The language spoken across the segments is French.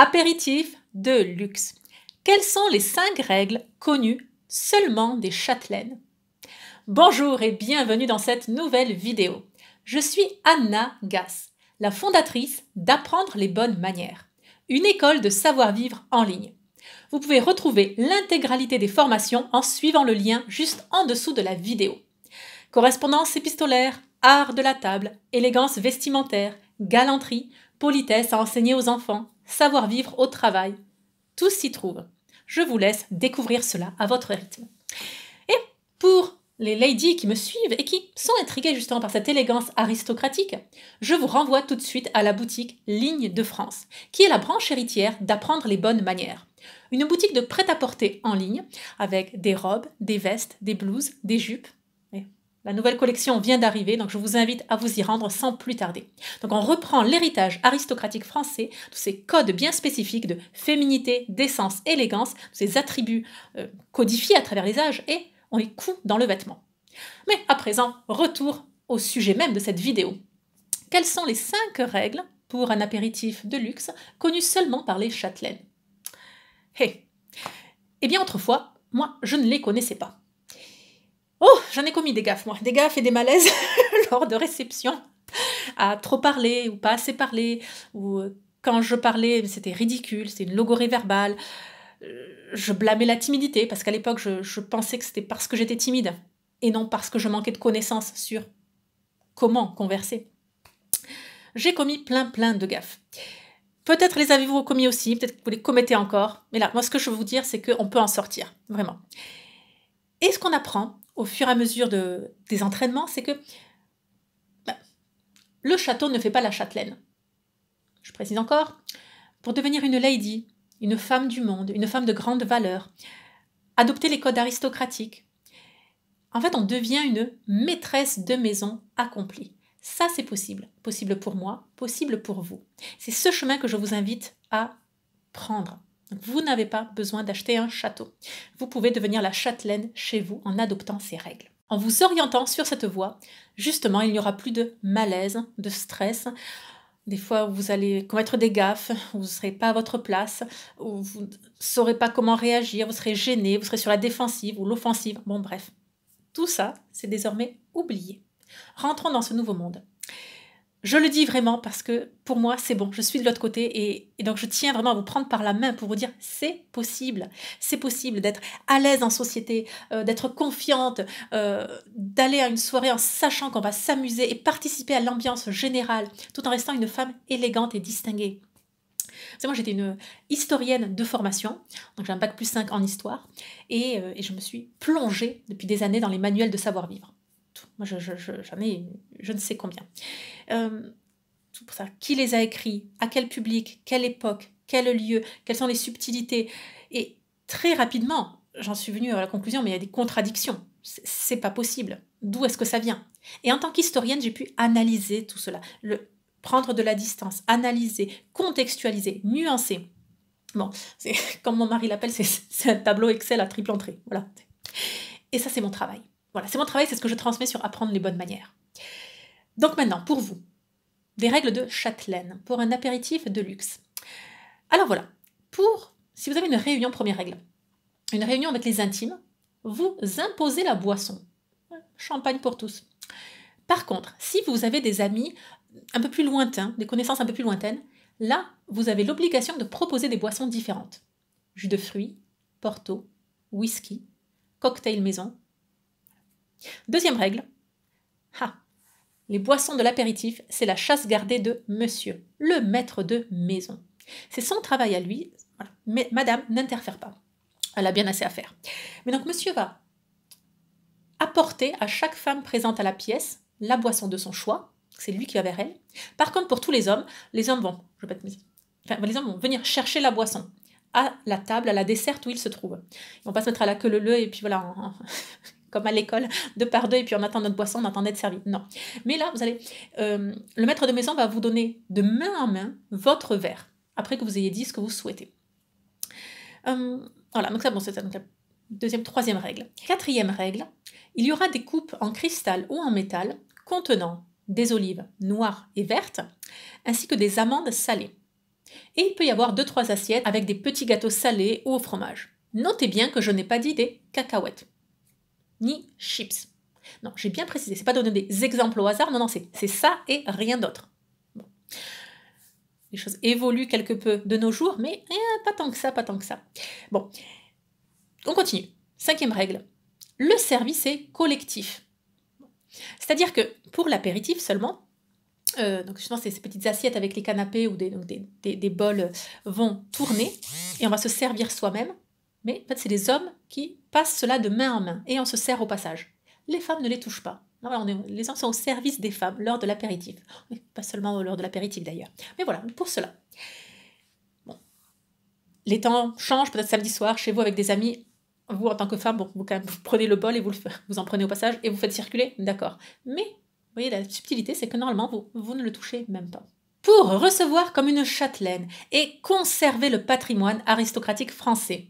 Apéritif de luxe. Quelles sont les 5 règles connues seulement des châtelaines? Bonjour et bienvenue dans cette nouvelle vidéo. Je suis Anna Gass, la fondatrice d'Apprendre les bonnes manières, une école de savoir-vivre en ligne. Vous pouvez retrouver l'intégralité des formations en suivant le lien juste en dessous de la vidéo. Correspondance épistolaire, art de la table, élégance vestimentaire, galanterie, politesse à enseigner aux enfants, savoir-vivre au travail, tout s'y trouve. Je vous laisse découvrir cela à votre rythme. Et pour les ladies qui me suivent et qui sont intriguées justement par cette élégance aristocratique, je vous renvoie tout de suite à la boutique Ligne de France, qui est la branche héritière d'Apprendre les bonnes manières. Une boutique de prêt-à-porter en ligne avec des robes, des vestes, des blouses, des jupes. La nouvelle collection vient d'arriver, donc je vous invite à vous y rendre sans plus tarder. Donc on reprend l'héritage aristocratique français, tous ces codes bien spécifiques de féminité, décence, élégance, ces attributs codifiés à travers les âges, et on les coud dans le vêtement. Mais à présent, retour au sujet même de cette vidéo. Quelles sont les 5 règles pour un apéritif de luxe connues seulement par les châtelaines? Eh bien autrefois, moi je ne les connaissais pas. Oh, j'en ai commis des gaffes, moi. Des gaffes et des malaises lors de réception. À trop parler ou pas assez parler. Ou quand je parlais, c'était ridicule, c'était une logorrhée verbale. Je blâmais la timidité parce qu'à l'époque, je pensais que c'était parce que j'étais timide et non parce que je manquais de connaissances sur comment converser. J'ai commis plein de gaffes. Peut-être les avez-vous commis aussi, peut-être que vous les commettez encore. Mais là, moi, ce que je veux vous dire, c'est qu'on peut en sortir, vraiment. Et ce qu'on apprend au fur et à mesure des entraînements, c'est que le château ne fait pas la châtelaine. Je précise encore, pour devenir une lady, une femme du monde, une femme de grande valeur, adopter les codes aristocratiques, en fait, on devient une maîtresse de maison accomplie. Ça, c'est possible. Possible pour moi, possible pour vous. C'est ce chemin que je vous invite à prendre. Vous n'avez pas besoin d'acheter un château. Vous pouvez devenir la châtelaine chez vous en adoptant ces règles. En vous orientant sur cette voie, justement, il n'y aura plus de malaise, de stress. Des fois, vous allez commettre des gaffes, vous ne serez pas à votre place, ou vous ne saurez pas comment réagir, vous serez gêné, vous serez sur la défensive ou l'offensive. Bon, bref. Tout ça, c'est désormais oublié. Rentrons dans ce nouveau monde. Je le dis vraiment parce que pour moi, c'est bon, je suis de l'autre côté et donc je tiens vraiment à vous prendre par la main pour vous dire c'est possible d'être à l'aise en société, d'être confiante, d'aller à une soirée en sachant qu'on va s'amuser et participer à l'ambiance générale tout en restant une femme élégante et distinguée. Moi, j'étais une historienne de formation, donc j'ai un bac plus 5 en histoire et je me suis plongée depuis des années dans les manuels de savoir-vivre. Moi, j'en ai je ne sais combien. Tout pour ça. Qui les a écrits? À quel public? Quelle époque? Quel lieu? Quelles sont les subtilités? Et très rapidement, j'en suis venue à la conclusion, mais il y a des contradictions. C'est pas possible. D'où est-ce que ça vient? Et en tant qu'historienne, j'ai pu analyser tout cela, prendre de la distance, analyser, contextualiser, nuancer. Bon, c'est comme mon mari l'appelle, c'est un tableau Excel à triple entrée. Voilà. Et ça, c'est mon travail. Voilà, c'est mon travail, c'est ce que je transmets sur Apprendre les bonnes manières. Donc maintenant, pour vous, des règles de châtelaine pour un apéritif de luxe. Alors voilà, si vous avez une réunion, première règle, une réunion avec les intimes, vous imposez la boisson. Champagne pour tous. Par contre, si vous avez des amis un peu plus lointains, des connaissances un peu plus lointaines, là, vous avez l'obligation de proposer des boissons différentes. Jus de fruits, porto, whisky, cocktail maison. Deuxième règle, les boissons de l'apéritif, c'est la chasse gardée de monsieur, le maître de maison. C'est son travail à lui, voilà. Mais madame n'interfère pas. Elle a bien assez à faire. Mais donc monsieur va apporter à chaque femme présente à la pièce la boisson de son choix, c'est lui qui va vers elle. Par contre, pour tous les hommes vont, les hommes vont venir chercher la boisson à la table, à la desserte où ils se trouvent. Ils vont pas se mettre à la queue leu et puis voilà, comme à l'école, 2 par 2, et puis on attend notre boisson, on attend d'être servi. Non. Mais là, le maître de maison va vous donner de main en main votre verre, après que vous ayez dit ce que vous souhaitez. Voilà, donc ça, bon, c'est la deuxième, troisième règle. Quatrième règle, il y aura des coupes en cristal ou en métal contenant des olives noires et vertes, ainsi que des amandes salées. Et il peut y avoir 2-3 assiettes avec des petits gâteaux salés ou au fromage. Notez bien que je n'ai pas dit des cacahuètes, ni chips. Non, j'ai bien précisé, c'est pas donner des exemples au hasard, non, c'est ça et rien d'autre. Bon. Les choses évoluent quelque peu de nos jours, mais pas tant que ça, pas tant que ça. Bon, on continue. 5e règle, le service est collectif. C'est-à-dire que pour l'apéritif seulement, donc justement ces petites assiettes avec les canapés ou des bols vont tourner et on va se servir soi-même, mais en fait c'est les hommes qui passent cela de main en main et on se sert au passage. Les femmes ne les touchent pas. Les hommes sont au service des femmes lors de l'apéritif. Pas seulement lors de l'apéritif d'ailleurs. Mais voilà, pour cela. Bon. Les temps changent, peut-être samedi soir, chez vous avec des amis. Vous, en tant que femme, bon, vous prenez le bol et vous en prenez au passage et vous faites circuler, d'accord. Mais, vous voyez, la subtilité, c'est que normalement, vous ne le touchez même pas. Pour recevoir comme une châtelaine et conserver le patrimoine aristocratique français.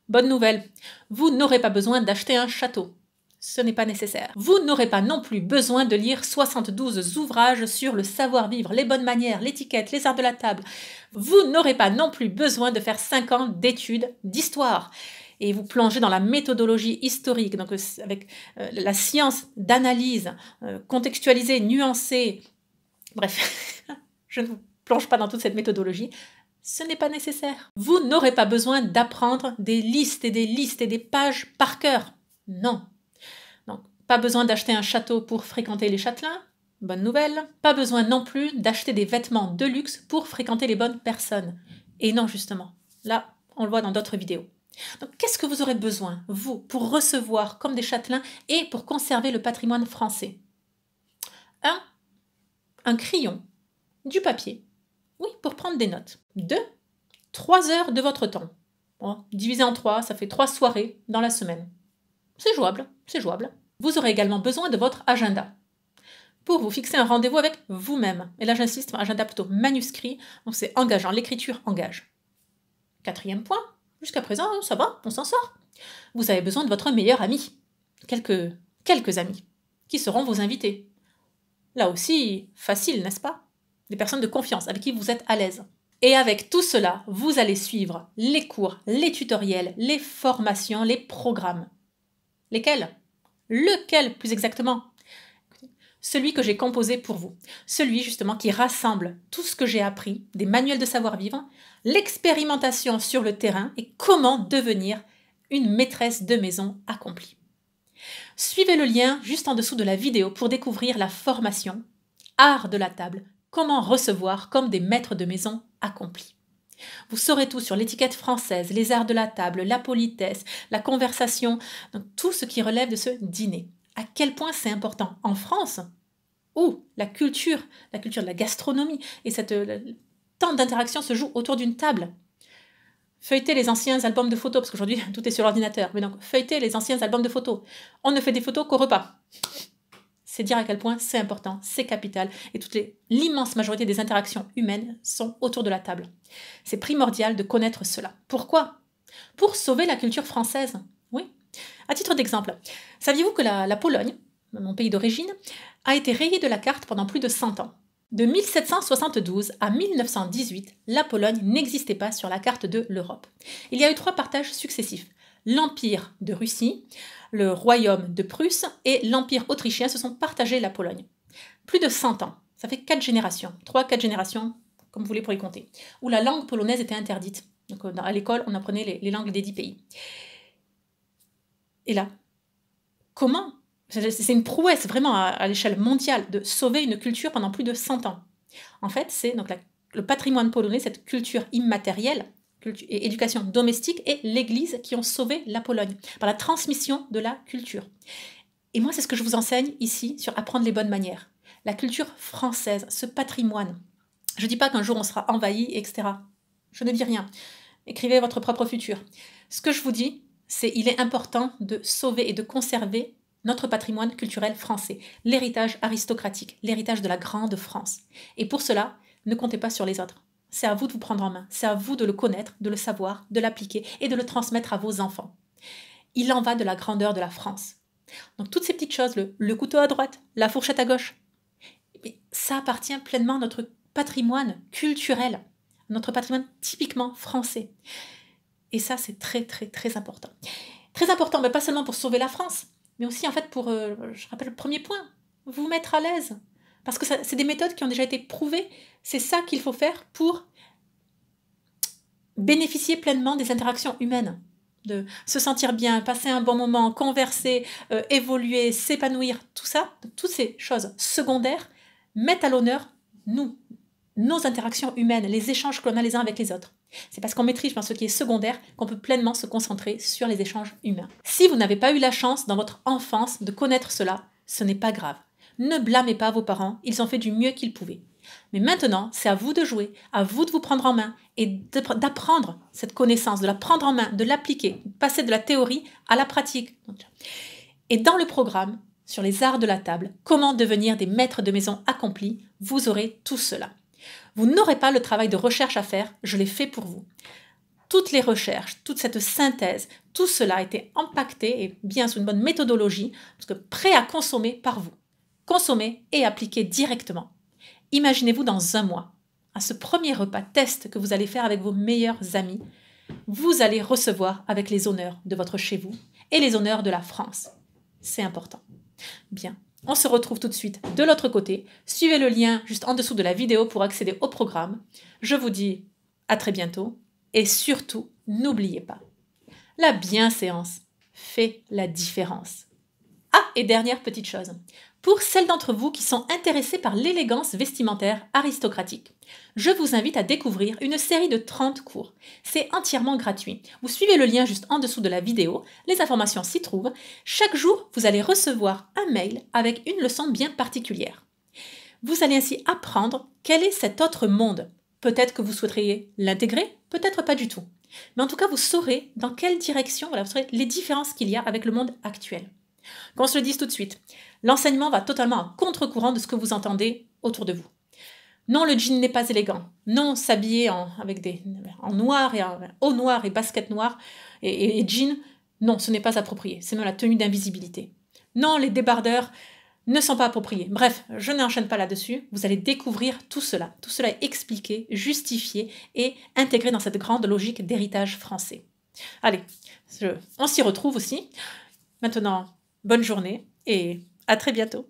Bonne nouvelle, vous n'aurez pas besoin d'acheter un château. Ce n'est pas nécessaire. Vous n'aurez pas non plus besoin de lire 72 ouvrages sur le savoir-vivre, les bonnes manières, l'étiquette, les arts de la table. Vous n'aurez pas non plus besoin de faire 5 ans d'études d'histoire et vous plongez dans la méthodologie historique, donc avec la science d'analyse, contextualisée, nuancée. Bref, je ne vous plonge pas dans toute cette méthodologie. Ce n'est pas nécessaire. Vous n'aurez pas besoin d'apprendre des listes et des listes et des pages par cœur. Non. Donc, pas besoin d'acheter un château pour fréquenter les châtelains. Bonne nouvelle. Pas besoin non plus d'acheter des vêtements de luxe pour fréquenter les bonnes personnes. Et non, justement. Là, on le voit dans d'autres vidéos. Donc, qu'est-ce que vous aurez besoin, vous, pour recevoir comme des châtelains et pour conserver le patrimoine français? Un crayon, du papier, oui, pour prendre des notes. 2, 3 heures de votre temps. Bon, divisé en 3, ça fait 3 soirées dans la semaine. C'est jouable, c'est jouable. Vous aurez également besoin de votre agenda pour vous fixer un rendez-vous avec vous-même. Et là, j'insiste, un agenda plutôt manuscrit, donc c'est engageant, l'écriture engage. 4e point, jusqu'à présent, ça va, on s'en sort. Vous avez besoin de votre meilleur ami. Quelques amis, qui seront vos invités. Là aussi, facile, n'est-ce pas? Des personnes de confiance, avec qui vous êtes à l'aise. Et avec tout cela, vous allez suivre les cours, les tutoriels, les formations, les programmes. Lesquels? Lequel, plus exactement? Celui que j'ai composé pour vous. Celui, justement, qui rassemble tout ce que j'ai appris, des manuels de savoir-vivre, l'expérimentation sur le terrain et comment devenir une maîtresse de maison accomplie. Suivez le lien juste en dessous de la vidéo pour découvrir la formation Art de la table, comment recevoir comme des maîtres de maison accomplis. Vous saurez tout sur l'étiquette française, les arts de la table, la politesse, la conversation, donc tout ce qui relève de ce dîner. À quel point c'est important en France, où la culture de la gastronomie et tant d'interactions se jouent autour d'une table. Feuilleter les anciens albums de photos, parce qu'aujourd'hui tout est sur l'ordinateur, mais donc feuilleter les anciens albums de photos. On ne fait des photos qu'au repas. C'est dire à quel point c'est important, c'est capital, et l'immense majorité des interactions humaines sont autour de la table. C'est primordial de connaître cela. Pourquoi? Pour sauver la culture française. Oui. À titre d'exemple, saviez-vous que la Pologne, mon pays d'origine, a été rayée de la carte pendant plus de 100 ans? De 1772 à 1918, la Pologne n'existait pas sur la carte de l'Europe. Il y a eu 3 partages successifs. L'Empire de Russie, le Royaume de Prusse et l'Empire autrichien se sont partagés la Pologne. Plus de 100 ans, ça fait 4 générations, 3-4 générations, comme vous voulez pour y compter, où la langue polonaise était interdite. Donc à l'école, on apprenait les langues des 10 pays. Et là, comment? C'est une prouesse vraiment à l'échelle mondiale de sauver une culture pendant plus de 100 ans. En fait, c'est donc le patrimoine polonais, cette culture immatérielle, et éducation domestique et l'Église qui ont sauvé la Pologne par la transmission de la culture. Et moi, c'est ce que je vous enseigne ici sur apprendre les bonnes manières. La culture française, ce patrimoine. Je ne dis pas qu'un jour on sera envahi, etc. Je ne dis rien. Écrivez votre propre futur. Ce que je vous dis, c'est qu'il est important de sauver et de conserver notre patrimoine culturel français, l'héritage aristocratique, l'héritage de la grande France. Et pour cela, ne comptez pas sur les autres. C'est à vous de vous prendre en main, c'est à vous de le connaître, de le savoir, de l'appliquer et de le transmettre à vos enfants. Il en va de la grandeur de la France. Donc toutes ces petites choses, le couteau à droite, la fourchette à gauche, ça appartient pleinement à notre patrimoine culturel. notre patrimoine typiquement français. Et ça, c'est très, très, très important. Très important, mais pas seulement pour sauver la France, mais aussi en fait pour, je rappelle le premier point, vous mettre à l'aise. Parce que c'est des méthodes qui ont déjà été prouvées. C'est ça qu'il faut faire pour bénéficier pleinement des interactions humaines. De se sentir bien, passer un bon moment, converser, évoluer, s'épanouir, tout ça, toutes ces choses secondaires mettent à l'honneur nos interactions humaines, les échanges que l'on a les uns avec les autres. C'est parce qu'on maîtrise ce qui est secondaire qu'on peut pleinement se concentrer sur les échanges humains. Si vous n'avez pas eu la chance dans votre enfance de connaître cela, ce n'est pas grave. Ne blâmez pas vos parents, ils ont fait du mieux qu'ils pouvaient. Mais maintenant, c'est à vous de jouer, à vous de vous prendre en main et d'apprendre cette connaissance, de la prendre en main, de l'appliquer, passer de la théorie à la pratique. Et dans le programme, sur les arts de la table, comment devenir des maîtres de maison accomplis, vous aurez tout cela. Vous n'aurez pas le travail de recherche à faire, je l'ai fait pour vous. Toutes les recherches, toute cette synthèse, tout cela a été impacté et bien sous une bonne méthodologie, parce que prêt à consommer par vous. Consommer et appliquer directement. Imaginez-vous dans un mois, à ce premier repas test que vous allez faire avec vos meilleurs amis, vous allez recevoir avec les honneurs de votre chez vous et les honneurs de la France. C'est important. Bien, on se retrouve tout de suite de l'autre côté. Suivez le lien juste en dessous de la vidéo pour accéder au programme. Je vous dis à très bientôt et surtout, n'oubliez pas, la bienséance fait la différence. Ah, et dernière petite chose. Pour celles d'entre vous qui sont intéressées par l'élégance vestimentaire aristocratique, je vous invite à découvrir une série de 30 cours. C'est entièrement gratuit. Vous suivez le lien juste en dessous de la vidéo, les informations s'y trouvent. Chaque jour, vous allez recevoir un mail avec une leçon bien particulière. Vous allez ainsi apprendre quel est cet autre monde. Peut-être que vous souhaiteriez l'intégrer, peut-être pas du tout. Mais en tout cas, vous saurez dans quelle direction, vous saurez les différences qu'il y a avec le monde actuel. Qu'on se le dise tout de suite, l'enseignement va totalement à contre-courant de ce que vous entendez autour de vous. Non, le jean n'est pas élégant. Non, s'habiller en noir et en haut noir et basket noir et jean, non, ce n'est pas approprié. C'est même la tenue d'invisibilité. Non, les débardeurs ne sont pas appropriés. Bref, je n'enchaîne pas là-dessus. Vous allez découvrir tout cela. Tout cela est expliqué, justifié et intégré dans cette grande logique d'héritage français. Allez, on s'y retrouve aussi. Maintenant, bonne journée et à très bientôt.